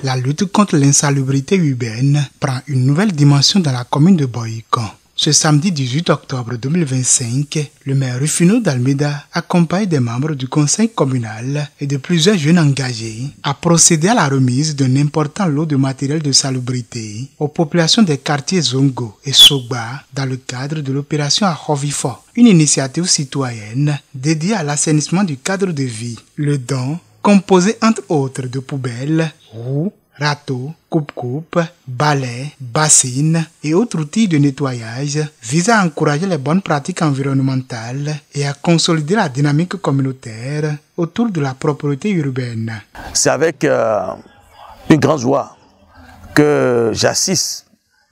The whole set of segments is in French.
la lutte contre l'insalubrité urbaine prend une nouvelle dimension dans la commune de Boycon. Ce samedi 18 octobre 2025, le maire Rufino d'Almeida, accompagné des membres du conseil communal et de plusieurs jeunes engagés, a procédé à la remise d'un important lot de matériel de salubrité aux populations des quartiers Zongo et Sogba dans le cadre de l'opération Ahovifo, une initiative citoyenne dédiée à l'assainissement du cadre de vie. Le don, composé entre autres de poubelles, roues, râteaux, coupe-coupe, balais, bassines et autres outils de nettoyage vise à encourager les bonnes pratiques environnementales et à consolider la dynamique communautaire autour de la propreté urbaine. C'est avec une grande joie que j'assiste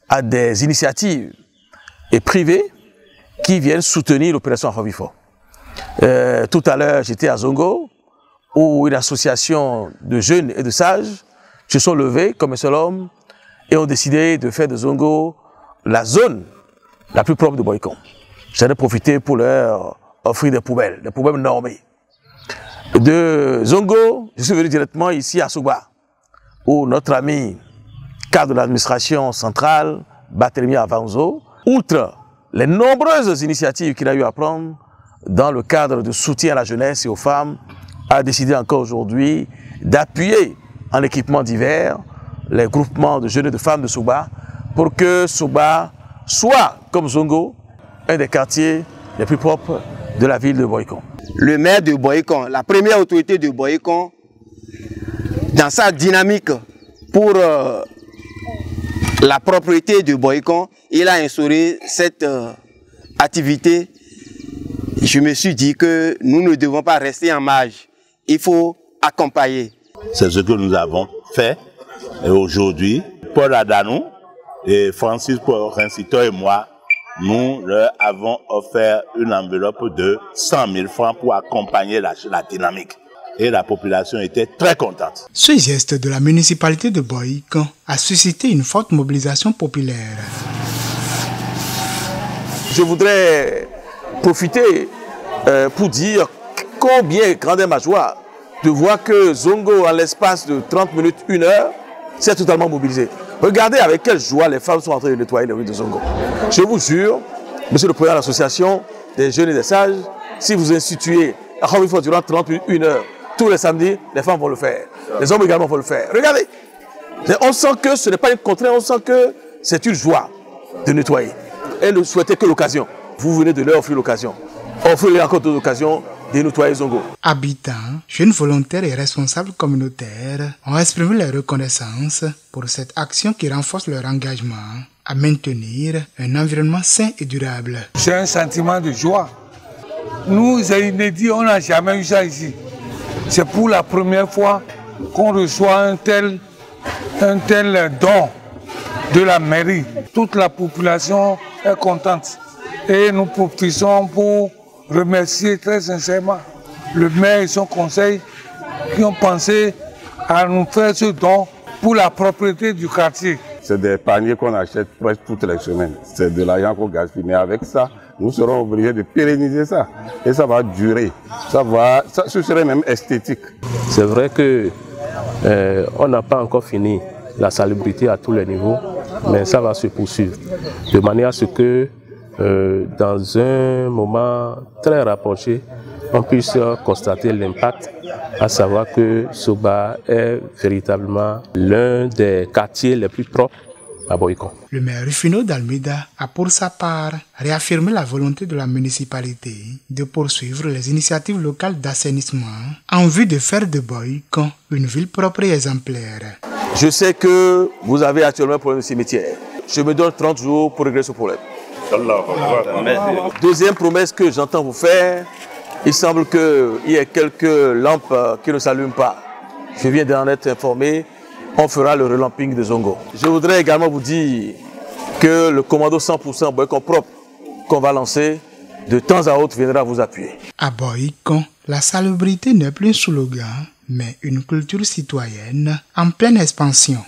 à des initiatives et privées qui viennent soutenir l'opération Ahovifo. Tout à l'heure, j'étais à Zongo, où une association de jeunes et de sages se sont levés comme un seul homme et ont décidé de faire de Zongo la zone la plus propre de Boycon. J'en ai profité pour leur offrir des poubelles normées. De Zongo, je suis venu directement ici à Sogba, où notre ami cadre de l'administration centrale, Barthélemy Avanzo, outre les nombreuses initiatives qu'il a eu à prendre dans le cadre de soutien à la jeunesse et aux femmes, a décidé encore aujourd'hui d'appuyer en équipements divers les groupements de jeunes et de femmes de Sogba pour que Sogba soit, comme Zongo, un des quartiers les plus propres de la ville de Boycon. Le maire de Boycon, la première autorité de Boycon, dans sa dynamique pour la propriété de Boycon, il a instauré cette activité. Je me suis dit que nous ne devons pas rester en marge, il faut accompagner. C'est ce que nous avons fait. Et aujourd'hui, Paul Adanou et Francis Rincito et moi, nous leur avons offert une enveloppe de 100 000 francs pour accompagner la dynamique. Et la population était très contente. Ce geste de la municipalité de Boycon a suscité une forte mobilisation populaire. Je voudrais profiter pour dire combien grande est ma joie de voir que Zongo, en l'espace de 30 minutes, 1 heure, s'est totalement mobilisé. Regardez avec quelle joie les femmes sont en train de nettoyer les rues de Zongo. Je vous jure, monsieur le président de l'association des jeunes et des sages, si vous instituez Ahovifo durant 30 minutes, 1 heure, tous les samedis, les femmes vont le faire. Les hommes également vont le faire. Regardez, on sent que ce n'est pas une contrainte, on sent que c'est une joie de nettoyer. Elle ne souhaitait que l'occasion. Vous venez de leur offrir l'occasion. Offrez-leur encore d'autres occasions de nettoyer Zongo. Habitants, jeunes volontaires et responsables communautaires ont exprimé leur reconnaissance pour cette action qui renforce leur engagement à maintenir un environnement sain et durable. C'est un sentiment de joie. Nous, c'est inédit, on n'a jamais eu ça ici. C'est pour la première fois qu'on reçoit un tel don de la mairie. Toute la population est contente. Et nous profitons pour remercier très sincèrement le maire et son conseil qui ont pensé à nous faire ce don pour la propriété du quartier. C'est des paniers qu'on achète presque toutes les semaines. C'est de l'argent qu'on gaspille. Mais avec ça, nous serons obligés de pérenniser ça. Et ça va durer. Ce serait même esthétique. C'est vrai que on n'a pas encore fini la salubrité à tous les niveaux, mais ça va se poursuivre. De manière à ce que dans un moment très rapproché, on puisse constater l'impact, à savoir que Sogba est véritablement l'un des quartiers les plus propres à Boycon. Le maire Rufino d'Almeida a pour sa part réaffirmé la volonté de la municipalité de poursuivre les initiatives locales d'assainissement en vue de faire de Boycon une ville propre et exemplaire. Je sais que vous avez actuellement un problème de cimetière. Je me donne 30 jours pour régler ce problème. Deuxième promesse que j'entends vous faire, il semble qu'il y ait quelques lampes qui ne s'allument pas. Je viens d'en être informé, on fera le relamping de Zongo. Je voudrais également vous dire que le commando 100% Boycon propre qu'on va lancer, de temps à autre viendra vous appuyer. À Boycon, la salubrité n'est plus un slogan, mais une culture citoyenne en pleine expansion.